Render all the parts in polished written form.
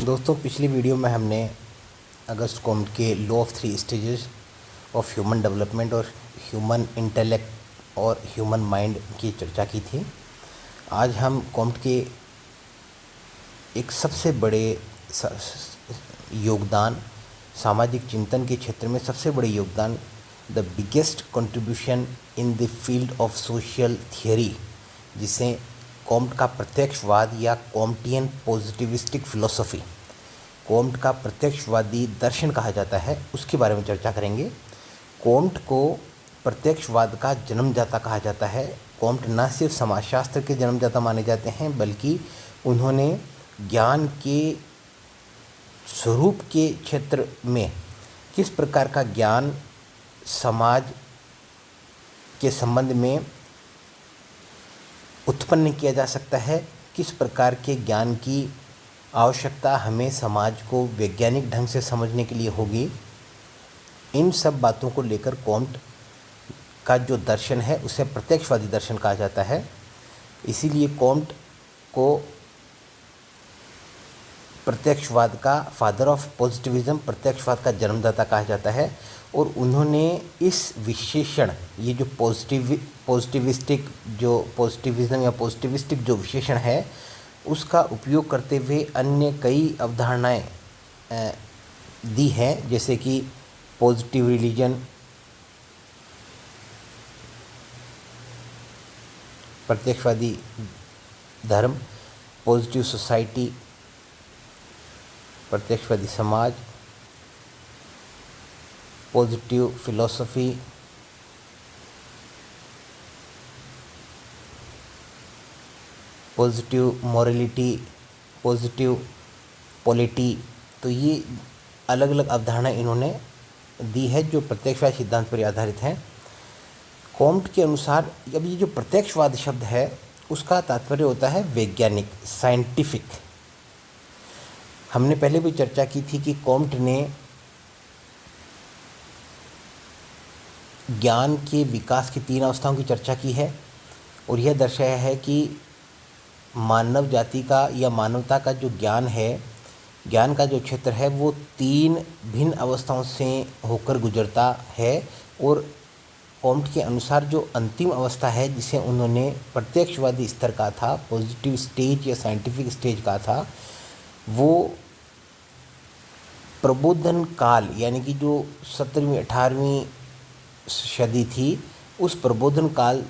दोस्तों, पिछली वीडियो में हमने अगस्त कॉम्ट के law of 3 stages of human development और ह्यूमन इंटेलेक्ट और ह्यूमन माइंड की चर्चा की थी। आज हम कॉम्ट के एक सबसे बड़े योगदान, सामाजिक चिंतन के क्षेत्र में सबसे बड़े योगदान, the biggest contribution in the field of social theory, जिसे कॉम्ट का प्रत्यक्षवाद या कॉम्टियन पॉजिटिविस्टिक फिलोसफी, कॉम्ट का प्रत्यक्षवादी दर्शन कहा जाता है, उसके बारे में चर्चा करेंगे। कॉम्ट को प्रत्यक्षवाद का जन्मदाता कहा जाता है। कॉम्ट न सिर्फ समाजशास्त्र के जन्मदाता माने जाते हैं, बल्कि उन्होंने ज्ञान के स्वरूप के क्षेत्र में किस प्रकार का ज्ञान समाज के संबंध में उत्पन्न किया जा सकता है, किस प्रकार के ज्ञान की आवश्यकता हमें समाज को वैज्ञानिक ढंग से समझने के लिए होगी, इन सब बातों को लेकर कॉम्ट का जो दर्शन है उसे प्रत्यक्षवादी दर्शन कहा जाता है। इसीलिए कॉम्ट को प्रत्यक्षवाद का फादर ऑफ पॉजिटिविज्म, प्रत्यक्षवाद का जन्मदाता कहा जाता है। और उन्होंने इस विशेषण, ये जो पॉजिटिविज्म या पॉजिटिविस्टिक जो विशेषण है, उसका उपयोग करते हुए अन्य कई अवधारणाएं दी हैं, जैसे कि पॉजिटिव रिलीजन, प्रत्यक्षवादी धर्म, पॉजिटिव सोसाइटी, प्रत्यक्षवादी समाज, positive philosophy, positive morality, positive polity. तो ये अलग अलग अवधारणा इन्होंने दी है जो प्रत्यक्षवाद सिद्धांत पर आधारित हैं। कॉम्ट के अनुसार अब ये जो प्रत्यक्षवाद शब्द है उसका तात्पर्य होता है वैज्ञानिक, साइंटिफिक। हमने पहले भी चर्चा की थी कि कॉम्ट ने ज्ञान के विकास की 3 अवस्थाओं की चर्चा की है और यह दर्शाया है कि मानव जाति का या मानवता का जो ज्ञान है, ज्ञान का जो क्षेत्र है, वो 3 भिन्न अवस्थाओं से होकर गुजरता है। और कॉम्ट के अनुसार जो अंतिम अवस्था है, जिसे उन्होंने प्रत्यक्षवादी स्तर का था, पॉजिटिव स्टेज या साइंटिफिक स्टेज का था, वो प्रबोधन काल, यानी कि जो 17वीं 18वीं सदी थी, उस प्रबोधन काल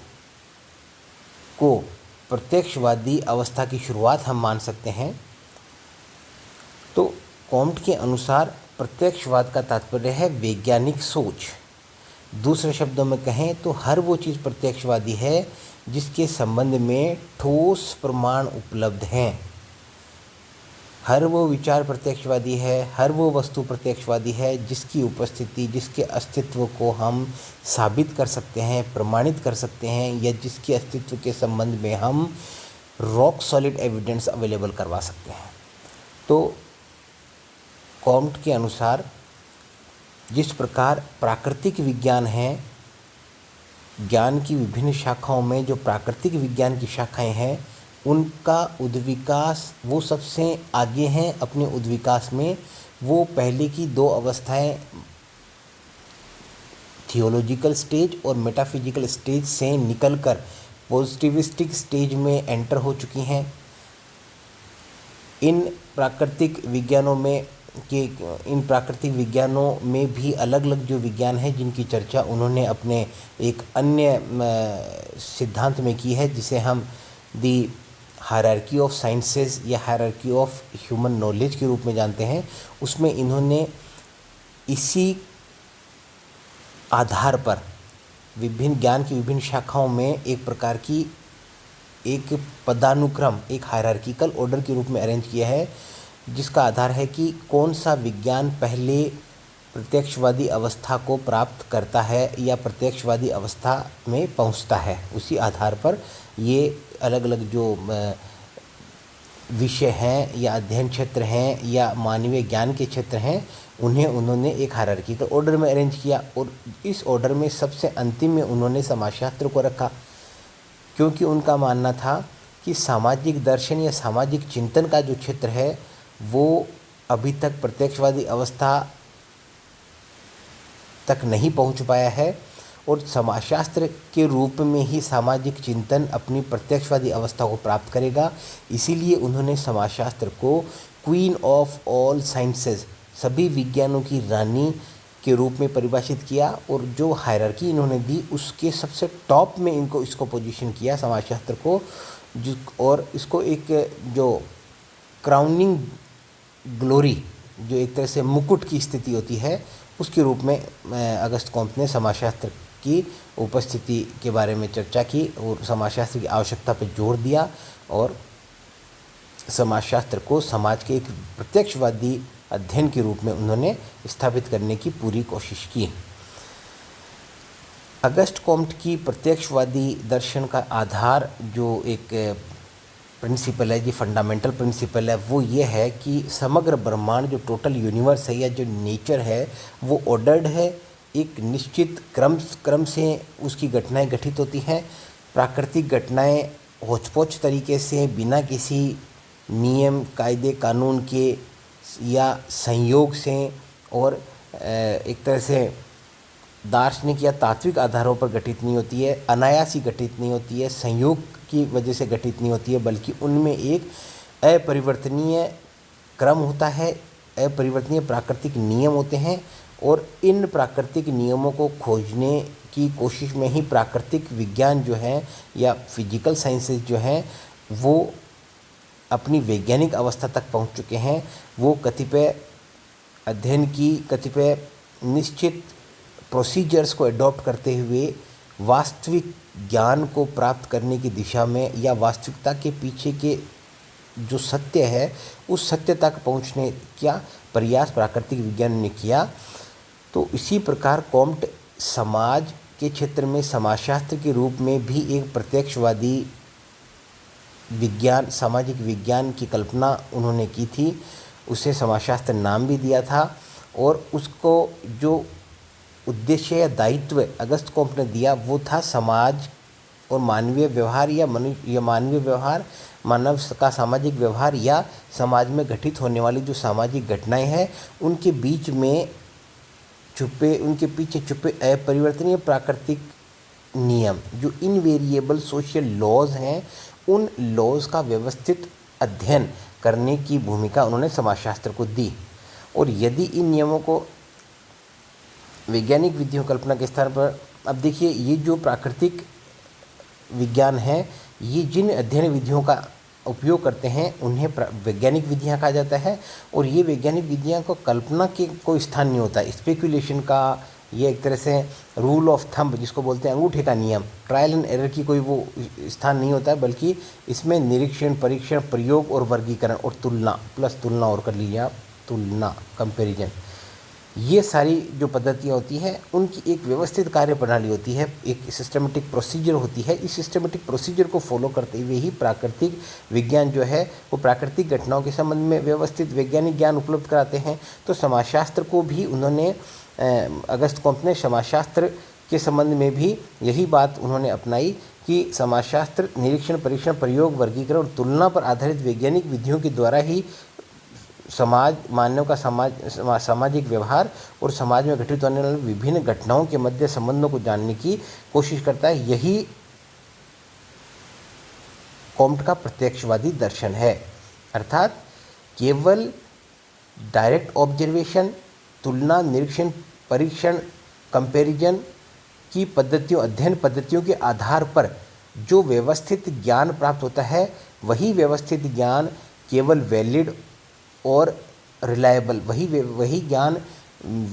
को प्रत्यक्षवादी अवस्था की शुरुआत हम मान सकते हैं। तो कॉम्ट के अनुसार प्रत्यक्षवाद का तात्पर्य है वैज्ञानिक सोच। दूसरे शब्दों में कहें तो हर वो चीज़ प्रत्यक्षवादी है जिसके संबंध में ठोस प्रमाण उपलब्ध हैं। हर वो विचार प्रत्यक्षवादी है, हर वो वस्तु प्रत्यक्षवादी है जिसकी उपस्थिति, जिसके अस्तित्व को हम साबित कर सकते हैं, प्रमाणित कर सकते हैं, या जिसके अस्तित्व के संबंध में हम रॉक सॉलिड एविडेंस अवेलेबल करवा सकते हैं। तो कॉम्ट के अनुसार जिस प्रकार प्राकृतिक विज्ञान है, ज्ञान की विभिन्न शाखाओं में जो प्राकृतिक विज्ञान की शाखाएं हैं, उनका उद्विकास, वो सबसे आगे हैं अपने उद्विकास में। वो पहले की 2 अवस्थाएं, थियोलॉजिकल स्टेज और मेटाफिजिकल स्टेज से निकलकर पॉजिटिविस्टिक स्टेज में एंटर हो चुकी हैं। इन प्राकृतिक विज्ञानों में भी अलग अलग जो विज्ञान हैं जिनकी चर्चा उन्होंने अपने एक अन्य सिद्धांत में की है, जिसे हम दी हायरार्की ऑफ साइंसेस या हायरार्की ऑफ ह्यूमन नॉलेज के रूप में जानते हैं। उसमें इन्होंने इसी आधार पर विभिन्न ज्ञान की विभिन्न शाखाओं में एक प्रकार की एक पदानुक्रम, एक हायरार्किकल ऑर्डर के रूप में अरेंज किया है, जिसका आधार है कि कौन सा विज्ञान पहले प्रत्यक्षवादी अवस्था को प्राप्त करता है या प्रत्यक्षवादी अवस्था में पहुंचता है। उसी आधार पर ये अलग अलग जो विषय हैं या अध्ययन क्षेत्र हैं या मानवीय ज्ञान के क्षेत्र हैं, उन्हें उन्होंने एक हायरार्किकल ऑर्डर में अरेंज किया। और इस ऑर्डर में सबसे अंतिम में उन्होंने समाजशास्त्र को रखा, क्योंकि उनका मानना था कि सामाजिक दर्शन या सामाजिक चिंतन का जो क्षेत्र है वो अभी तक प्रत्यक्षवादी अवस्था तक नहीं पहुंच पाया है और समाजशास्त्र के रूप में ही सामाजिक चिंतन अपनी प्रत्यक्षवादी अवस्था को प्राप्त करेगा। इसीलिए उन्होंने समाजशास्त्र को क्वीन ऑफ ऑल साइंसेस, सभी विज्ञानों की रानी के रूप में परिभाषित किया और जो हायरार्की इन्होंने दी उसके सबसे टॉप में इसको पोजीशन किया समाजशास्त्र को, और इसको एक जो क्राउनिंग ग्लोरी, जो एक तरह से मुकुट की स्थिति होती है, उसके रूप में अगस्त कॉम्ट ने समाजशास्त्र की उपस्थिति के बारे में चर्चा की और समाजशास्त्र की आवश्यकता पर जोर दिया और समाजशास्त्र को समाज के एक प्रत्यक्षवादी अध्ययन के रूप में उन्होंने स्थापित करने की पूरी कोशिश की। अगस्त कॉम्ट की प्रत्यक्षवादी दर्शन का आधार जो एक प्रिंसिपल है, जो फंडामेंटल प्रिंसिपल है, वो ये है कि समग्र ब्रह्मांड, जो टोटल यूनिवर्स है या जो नेचर है, वो ऑर्डर्ड है, एक निश्चित क्रम से उसकी घटनाएं घटित होती हैं। प्राकृतिक घटनाएं होचपोच तरीके से बिना किसी नियम, कायदे, कानून के या संयोग से और एक तरह से दार्शनिक या तात्विक आधारों पर घटित नहीं होती है, अनायास ही घटित नहीं होती है, संयोग की वजह से घटित नहीं होती है, बल्कि उनमें एक अपरिवर्तनीय क्रम होता है, अपरिवर्तनीय प्राकृतिक नियम होते हैं और इन प्राकृतिक नियमों को खोजने की कोशिश में ही प्राकृतिक विज्ञान जो है या फिजिकल साइंसेज जो हैं वो अपनी वैज्ञानिक अवस्था तक पहुंच चुके हैं। वो कतिपय अध्ययन की कतिपय निश्चित प्रोसीजर्स को अडॉप्ट करते हुए वास्तविक ज्ञान को प्राप्त करने की दिशा में या वास्तविकता के पीछे के जो सत्य है उस सत्य तक पहुंचने का प्रयास प्राकृतिक विज्ञान ने किया। तो इसी प्रकार कॉम्ट समाज के क्षेत्र में समाजशास्त्र के रूप में भी एक प्रत्यक्षवादी विज्ञान, सामाजिक विज्ञान की कल्पना उन्होंने की थी। उसे समाजशास्त्र नाम भी दिया था और उसको जो उद्देश्य या दायित्व अगस्त कॉम्ट ने दिया वो था समाज और मानवीय व्यवहार या मानवीय व्यवहार, मानव का सामाजिक व्यवहार या समाज में घटित होने वाली जो सामाजिक घटनाएं हैं उनके बीच में उनके पीछे छुपे अपरिवर्तनीय प्राकृतिक नियम, जो इनवेरिएबल सोशल लॉज हैं, उन लॉज का व्यवस्थित अध्ययन करने की भूमिका उन्होंने समाजशास्त्र को दी। और यदि इन नियमों को वैज्ञानिक विधियों कल्पना के स्थान पर, अब देखिए ये जो प्राकृतिक विज्ञान है, ये जिन अध्ययन विधियों का उपयोग करते हैं उन्हें वैज्ञानिक विधियां कहा जाता है। और ये वैज्ञानिक विधियां को कल्पना के कोई स्थान नहीं होता, स्पेकुलेशन का, ये एक तरह से रूल ऑफ थंब जिसको बोलते हैं अंगूठे का नियम, ट्रायल एंड एरर की कोई वो स्थान नहीं होता है, बल्कि इसमें निरीक्षण, परीक्षण, प्रयोग और वर्गीकरण और तुलना, प्लस तुलना और कर लीजिए आप, तुलना, कंपैरिजन, ये सारी जो पद्धतियाँ होती हैं उनकी एक व्यवस्थित कार्य प्रणाली होती है, एक सिस्टमेटिक प्रोसीजर होती है। इस सिस्टमेटिक प्रोसीजर को फॉलो करते हुए ही प्राकृतिक विज्ञान जो है वो प्राकृतिक घटनाओं के संबंध में व्यवस्थित वैज्ञानिक ज्ञान उपलब्ध कराते हैं। तो समाजशास्त्र को भी उन्होंने, अगस्त कॉम्ट ने समाजशास्त्र के संबंध में भी यही बात उन्होंने अपनाई कि समाजशास्त्र निरीक्षण, परीक्षण, प्रयोग, वर्गीकरण और तुलना पर आधारित वैज्ञानिक विधियों के द्वारा ही समाज, मानव का सामाजिक व्यवहार और समाज में घटित होने वाली विभिन्न घटनाओं के मध्य संबंधों को जानने की कोशिश करता है। यही कॉम्ट का प्रत्यक्षवादी दर्शन है, अर्थात केवल डायरेक्ट ऑब्जर्वेशन, तुलना, निरीक्षण, परीक्षण, कंपैरिजन की पद्धतियों, अध्ययन पद्धतियों के आधार पर जो व्यवस्थित ज्ञान प्राप्त होता है वही व्यवस्थित ज्ञान केवल वैलिड और रिलायबल, वही ज्ञान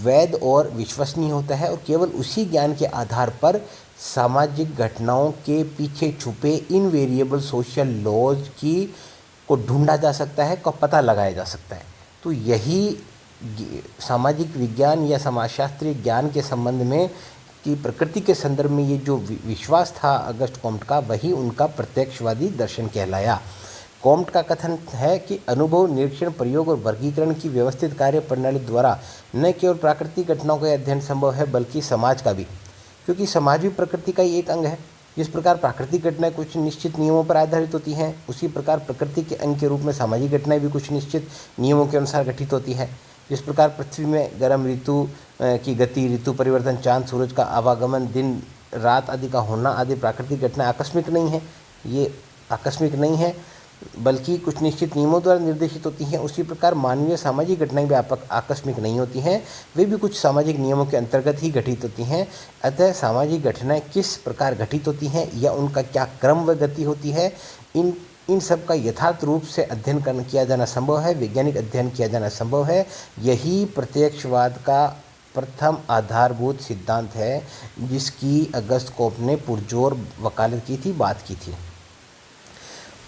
वैध और विश्वसनीय होता है। और केवल उसी ज्ञान के आधार पर सामाजिक घटनाओं के पीछे छुपे इनवेरिएबल सोशल लॉज को ढूंढा जा सकता है, को पता लगाया जा सकता है। तो यही सामाजिक विज्ञान या समाजशास्त्रीय ज्ञान के संबंध में कि प्रकृति के संदर्भ में ये जो विश्वास था अगस्त कॉम्ट का, वही उनका प्रत्यक्षवादी दर्शन कहलाया। कॉम्ट का कथन है कि अनुभव, निरीक्षण, प्रयोग और वर्गीकरण की व्यवस्थित कार्य प्रणाली द्वारा न केवल प्राकृतिक घटनाओं का अध्ययन संभव है बल्कि समाज का भी, क्योंकि समाज भी प्रकृति का ही एक अंग है। जिस प्रकार प्राकृतिक घटनाएं कुछ निश्चित नियमों पर आधारित होती हैं, उसी प्रकार प्रकृति के अंग के रूप में सामाजिक घटनाएं भी कुछ निश्चित नियमों के अनुसार गठित होती है। जिस प्रकार पृथ्वी में गर्म ऋतु की गति, ऋतु परिवर्तन, चांद सूरज का आवागमन, दिन रात आदि का होना आदि प्राकृतिक घटनाएं आकस्मिक नहीं है, ये आकस्मिक नहीं है बल्कि कुछ निश्चित नियमों द्वारा निर्देशित होती हैं, उसी प्रकार मानवीय सामाजिक घटनाएं भी आकस्मिक नहीं होती हैं, वे भी कुछ सामाजिक नियमों के अंतर्गत ही घटित होती हैं। अतः सामाजिक घटनाएं किस प्रकार घटित होती हैं या उनका क्या क्रम व गति होती है, इन सब का यथार्थ रूप से अध्ययन किया जाना संभव है, वैज्ञानिक अध्ययन किया जाना संभव है। यही प्रत्यक्षवाद का प्रथम आधारभूत सिद्धांत है जिसकी अगस्त कोप्ट ने पुरजोर वकालत की थी, बात की थी।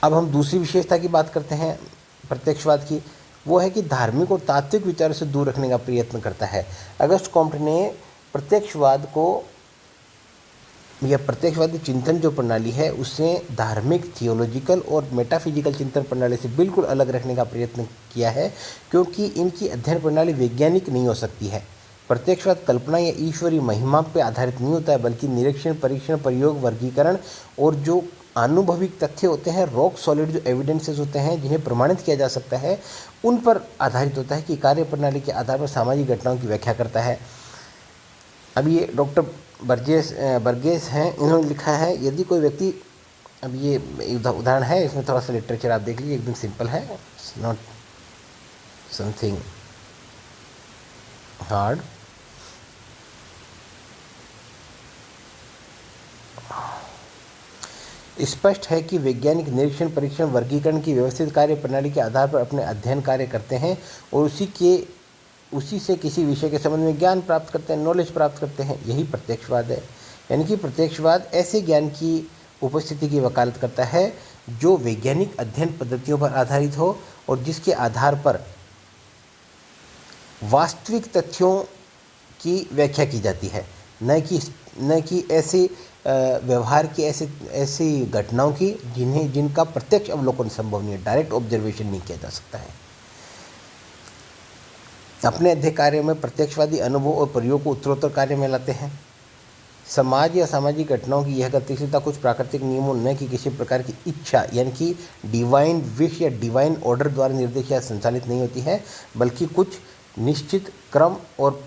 अब हम दूसरी विशेषता की बात करते हैं प्रत्यक्षवाद की, वो है कि धार्मिक और तात्विक विचारों से दूर रखने का प्रयत्न करता है। अगस्त कोप्ट ने प्रत्यक्षवाद को, यह प्रत्यक्षवादी चिंतन जो प्रणाली है उसे धार्मिक, थियोलॉजिकल और मेटाफिजिकल चिंतन प्रणाली से बिल्कुल अलग रखने का प्रयत्न किया है, क्योंकि इनकी अध्ययन प्रणाली वैज्ञानिक नहीं हो सकती है। प्रत्यक्षवाद कल्पना या ईश्वरीय महिमा पर आधारित नहीं होता है, बल्कि निरीक्षण, परीक्षण, प्रयोग, वर्गीकरण और जो आनुभविक तथ्य होते हैं, रॉक सॉलिड जो एविडेंसेस होते हैं जिन्हें प्रमाणित किया जा सकता है, उन पर आधारित होता है कि कार्य प्रणाली के आधार पर सामाजिक घटनाओं की व्याख्या करता है। अब ये डॉक्टर बर्गेस हैं, इन्होंने लिखा है, यदि कोई व्यक्ति, अब ये उदाहरण है, इसमें थोड़ा सा लिटरेचर आप देख लीजिए, एकदम सिंपल है, इट्स नॉट समथिंग हार्ड। स्पष्ट है कि वैज्ञानिक निरीक्षण, परीक्षण, वर्गीकरण की व्यवस्थित कार्य प्रणाली के आधार पर अपने अध्ययन कार्य करते हैं और उसी से किसी विषय के संबंध में ज्ञान प्राप्त करते हैं, नॉलेज प्राप्त करते हैं। यही प्रत्यक्षवाद है। यानी कि प्रत्यक्षवाद ऐसे ज्ञान की उपस्थिति की वकालत करता है जो वैज्ञानिक अध्ययन पद्धतियों पर आधारित हो और जिसके आधार पर वास्तविक तथ्यों की व्याख्या की जाती है, न कि ऐसे व्यवहार की ऐसी घटनाओं की जिनका प्रत्यक्ष अवलोकन संभव नहीं है, डायरेक्ट ऑब्जर्वेशन नहीं किया जा सकता है। अपने अध्ययन कार्य में प्रत्यक्षवादी अनुभव और प्रयोग को उत्तरोत्तर कार्य में लाते हैं। समाज या सामाजिक घटनाओं की यह गतिशीलता कुछ प्राकृतिक नियमों, न कि किसी प्रकार की इच्छा यानी कि डिवाइन विश या डिवाइन ऑर्डर द्वारा निर्देशित या संचालित नहीं होती है, बल्कि कुछ निश्चित क्रम और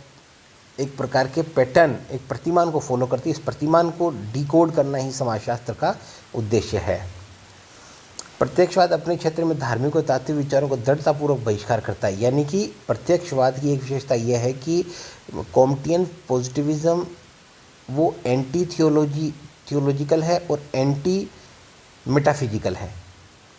एक प्रकार के पैटर्न, एक प्रतिमान को फॉलो करती है। इस प्रतिमान को डिकोड करना ही समाजशास्त्र का उद्देश्य है। प्रत्यक्षवाद अपने क्षेत्र में धार्मिक और तात्विक विचारों को दृढ़तापूर्वक बहिष्कार करता है। यानी कि प्रत्यक्षवाद की एक विशेषता यह है कि कॉम्टियन पॉजिटिविज्म वो एंटी थियोलॉजिकल है और एंटी मेटाफिजिकल है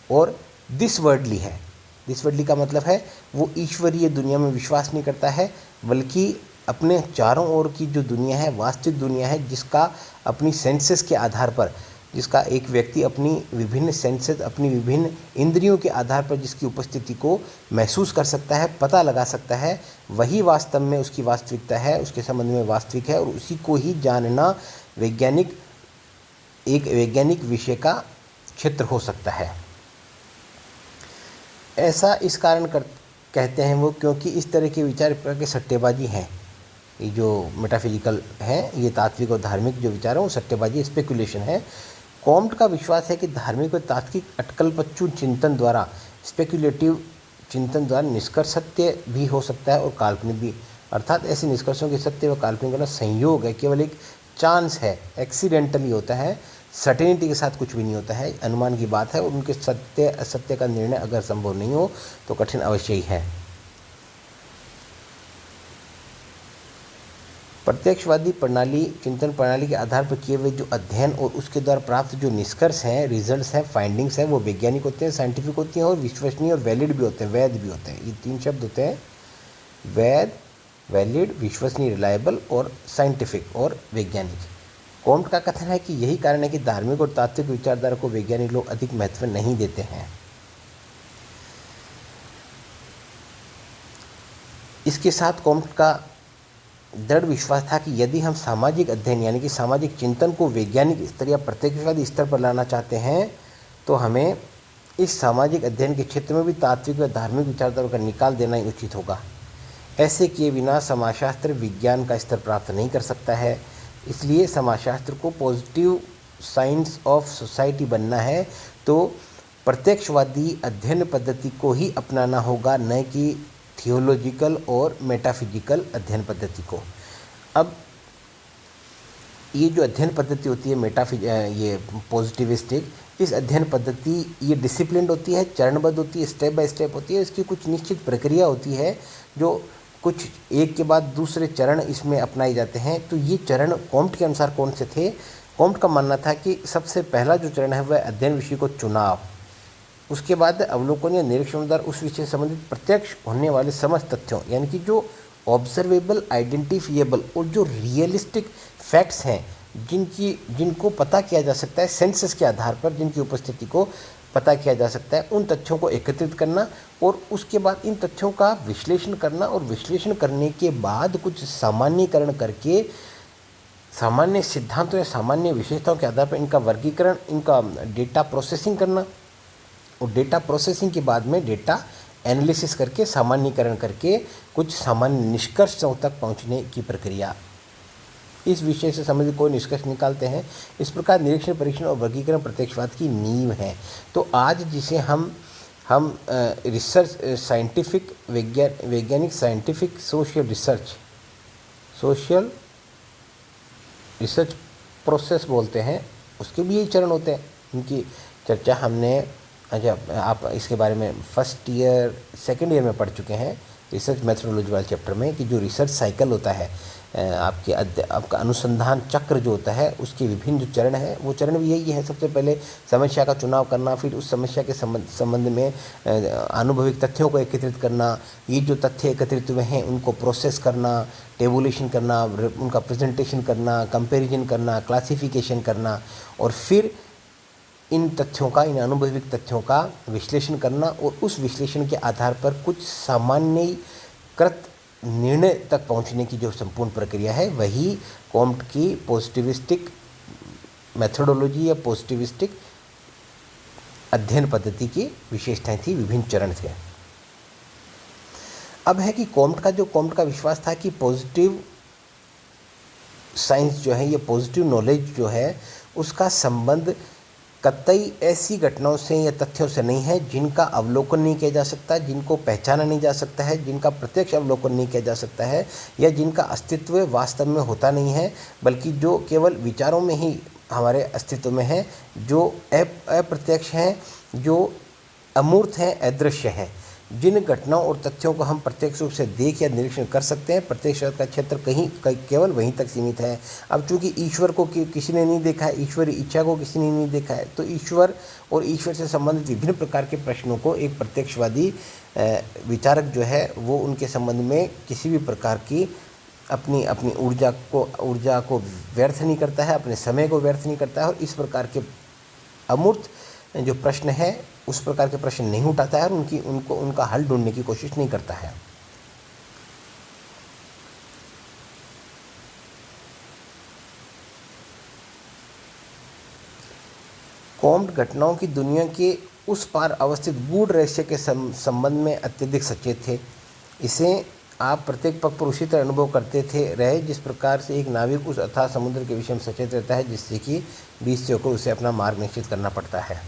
और दिसवर्डली है। दिसवर्डली का मतलब है वो ईश्वरीय दुनिया में विश्वास नहीं करता है, बल्कि अपने चारों ओर की जो दुनिया है, वास्तविक दुनिया है, जिसका अपनी सेंसेस के आधार पर, जिसका एक व्यक्ति अपनी विभिन्न सेंसेस, अपनी विभिन्न इंद्रियों के आधार पर जिसकी उपस्थिति को महसूस कर सकता है, पता लगा सकता है, वही वास्तव में उसकी वास्तविकता है, उसके संबंध में वास्तविक है और उसी को ही जानना एक वैज्ञानिक विषय का क्षेत्र हो सकता है। ऐसा इस कारण कहते हैं वो, क्योंकि इस तरह के विचार के सट्टेबाजी हैं। ये जो मेटाफिजिकल है, ये तात्विक और धार्मिक जो विचार हैं वो सट्टेबाजी, स्पेकुलेशन है। कॉम्ट का विश्वास है कि धार्मिक और तात्विक अटकलपच्चू चिंतन द्वारा, स्पेकुलेटिव चिंतन द्वारा निष्कर्ष सत्य भी हो सकता है और काल्पनिक भी। अर्थात ऐसे निष्कर्षों के सत्य व काल्पनिक का संयोग है, केवल एक चांस है, एक्सीडेंटली होता है, सर्टेनिटी के साथ कुछ भी नहीं होता है, अनुमान की बात है और उनके सत्य असत्य का निर्णय अगर संभव नहीं हो तो कठिन अवश्य ही है। प्रत्यक्षवादी प्रणाली, चिंतन प्रणाली के आधार पर किए हुए जो अध्ययन और उसके द्वारा प्राप्त जो निष्कर्ष हैं, रिजल्ट्स हैं, फाइंडिंग्स हैं, वो वैज्ञानिक होते हैं, साइंटिफिक होती हैं और विश्वसनीय और वैलिड भी होते हैं, वैध भी होते हैं। ये तीन शब्द होते हैं, वैध, वैलिड, विश्वसनीय, रिलायबल और साइंटिफिक और वैज्ञानिक। कॉम्ट का कथन है कि यही कारण है कि धार्मिक और तात्विक विचारधारा को वैज्ञानिक लोग अधिक महत्व नहीं देते हैं। इसके साथ कॉम्ट का दृढ़ विश्वास था कि यदि हम सामाजिक अध्ययन यानी कि सामाजिक चिंतन को वैज्ञानिक स्तर या प्रत्यक्षवादी स्तर पर लाना चाहते हैं तो हमें इस सामाजिक अध्ययन के क्षेत्र में भी तात्विक व धार्मिक विचारधारा का निकाल देना ही उचित होगा। ऐसे किए बिना समाजशास्त्र विज्ञान का स्तर प्राप्त नहीं कर सकता है। इसलिए समाजशास्त्र को पॉजिटिव साइंस ऑफ सोसाइटी बनना है तो प्रत्यक्षवादी अध्ययन पद्धति को ही अपनाना होगा, न कि थियोलॉजिकल और मेटाफिजिकल अध्ययन पद्धति को। अब ये जो अध्ययन पद्धति होती है ये पॉजिटिविस्टिक, इस अध्ययन पद्धति ये डिसिप्लिन्ड होती है, चरणबद्ध होती है, स्टेप बाय स्टेप होती है। इसकी कुछ निश्चित प्रक्रिया होती है जो कुछ एक के बाद दूसरे चरण इसमें अपनाए जाते हैं। तो ये चरण कॉम्ट के अनुसार कौन से थे? कॉम्ट का मानना था कि सबसे पहला जो चरण है वह अध्ययन विषय को चुनाव, उसके बाद अवलोकन या निरीक्षण द्वारा उस विषय से संबंधित प्रत्यक्ष होने वाले समस्त तथ्यों, यानी कि जो ऑब्जर्वेबल, आइडेंटिफिएबल और जो रियलिस्टिक फैक्ट्स हैं जिनको पता किया जा सकता है सेंसस के आधार पर, जिनकी उपस्थिति को पता किया जा सकता है, उन तथ्यों को एकत्रित करना और उसके बाद इन तथ्यों का विश्लेषण करना और विश्लेषण करने के बाद कुछ सामान्यीकरण करके सामान्य सिद्धांतों या सामान्य विशेषताओं के आधार पर इनका वर्गीकरण, इनका डेटा प्रोसेसिंग करना और डेटा प्रोसेसिंग के बाद में डेटा एनालिसिस करके सामान्यीकरण करके कुछ सामान्य निष्कर्षों तक पहुंचने की प्रक्रिया। इस विषय से संबंधित कोई निष्कर्ष निकालते हैं। इस प्रकार निरीक्षण, परीक्षण और वर्गीकरण प्रत्यक्षवाद की नींव है। तो आज जिसे हम रिसर्च, साइंटिफिक, वैज्ञानिक, साइंटिफिक, सोशल रिसर्च प्रोसेस बोलते हैं, उसके भी यही चरण होते हैं। इनकी चर्चा हमने, अच्छा आप इसके बारे में फर्स्ट ईयर, सेकेंड ईयर में पढ़ चुके हैं रिसर्च मेथोडोलॉजी वाले चैप्टर में, कि जो रिसर्च साइकिल होता है, आपका अनुसंधान चक्र जो होता है, उसके विभिन्न जो चरण हैं वो चरण भी यही है। सबसे पहले समस्या का चुनाव करना, फिर उस समस्या के संबंध में आनुभविक तथ्यों को एकत्रित करना, ये जो तथ्य एकत्रित हुए हैं उनको प्रोसेस करना, टेबुलेशन करना, उनका प्रेजेंटेशन करना, कंपैरिजन करना, क्लासिफिकेशन करना और फिर इन तथ्यों का, इन अनुभविक तथ्यों का विश्लेषण करना और उस विश्लेषण के आधार पर कुछ सामान्यीकृत निर्णय तक पहुंचने की जो संपूर्ण प्रक्रिया है, वही कॉम्ट की पॉजिटिविस्टिक मेथोडोलॉजी या पॉजिटिविस्टिक अध्ययन पद्धति की विशेषताएं थी, विभिन्न चरण थे। अब है कि कॉम्ट का विश्वास था कि पॉजिटिव साइंस जो है, ये पॉजिटिव नॉलेज जो है, उसका संबंध कतई ऐसी घटनाओं से या तथ्यों से नहीं है जिनका अवलोकन नहीं किया जा सकता, जिनको पहचाना नहीं जा सकता है, जिनका प्रत्यक्ष अवलोकन नहीं किया जा सकता है, या जिनका अस्तित्व वास्तव में होता नहीं है, बल्कि जो केवल विचारों में ही हमारे अस्तित्व में है, जो अप्रत्यक्ष हैं, जो अमूर्त हैं, अदृश्य हैं। जिन घटनाओं और तथ्यों को हम प्रत्यक्ष रूप से देख या निरीक्षण कर सकते हैं, प्रत्यक्षवाद का क्षेत्र केवल वहीं तक सीमित है। अब चूंकि ईश्वर को किसी ने नहीं देखा है, ईश्वरी इच्छा को किसी ने नहीं देखा है, तो ईश्वर और ईश्वर से संबंधित विभिन्न प्रकार के प्रश्नों को एक प्रत्यक्षवादी विचारक जो है वो उनके संबंध में किसी भी प्रकार की अपनी ऊर्जा को व्यर्थ नहीं करता है, अपने समय को व्यर्थ नहीं करता है, और इस प्रकार के अमूर्त जो प्रश्न है उस प्रकार के प्रश्न नहीं उठाता है और उनका हल ढूंढने की कोशिश नहीं करता है। कॉम्ट घटनाओं की दुनिया के उस पार अवस्थित गूढ़ रहस्य के संबंध में अत्यधिक सचेत थे। इसे आप प्रत्येक पग पर उसी तरह अनुभव करते रहे जिस प्रकार से एक नाविक उस अथाह समुद्र के विषय में सचेत रहता है जिससे कि बीच से होकर उसे अपना मार्ग निश्चित करना पड़ता है।